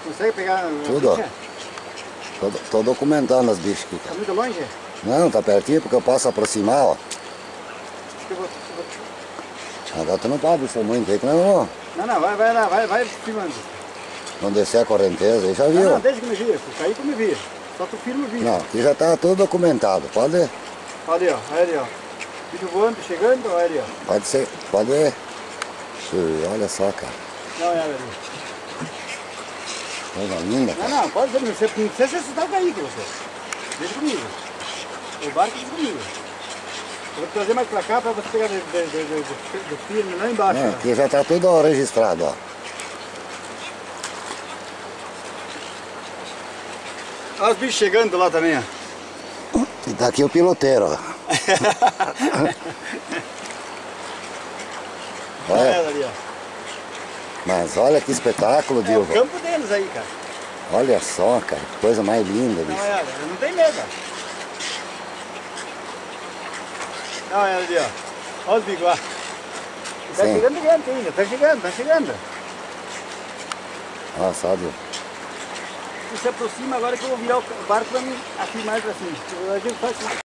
Consegue pegar Tudo, ó. Tô documentando as bichas aqui, Tá cara. muito longe? Não, tá pertinho porque eu posso aproximar, ó. Eu vou... Agora tu não pode isso muito aí, que não, Não, vai lá, vai filmando. não descer a correnteza aí, já viu? Não, deixa que me vira, se cair que me vira. Só tu filma o vídeo. Não, aqui já tá tudo documentado, pode, Olha ali, ó, olha ali, ó. Vídeo voando, chegando, olha ali, ó. pode ser, pode. Olha só, cara. Não, olha ali. Coisa linda, cara. Não, pode ser, não precisa se assustar cair com você. Deixa comigo. O barco deixa comigo. Eu vou te trazer mais pra cá pra você pegar do firme lá embaixo. Não, Ó. aqui já tá tudo registrado, ó. Olha os bichos chegando lá também, ó. E tá aqui o piloteiro, ó. Olha Olha, ela ali, ó. mas olha que espetáculo, É o Dilva. campo deles aí, cara. Olha só, cara, que coisa mais linda, Não, bicho. olha ela, não tem medo, ó. Não, olha ela ali, ó. Olha os bicos lá. Tá Sim. chegando gente ainda, tá chegando. Olha só, Dilva. Você se aproxima agora que eu vou virar o barco pra mim aqui mais pra cima. A gente faz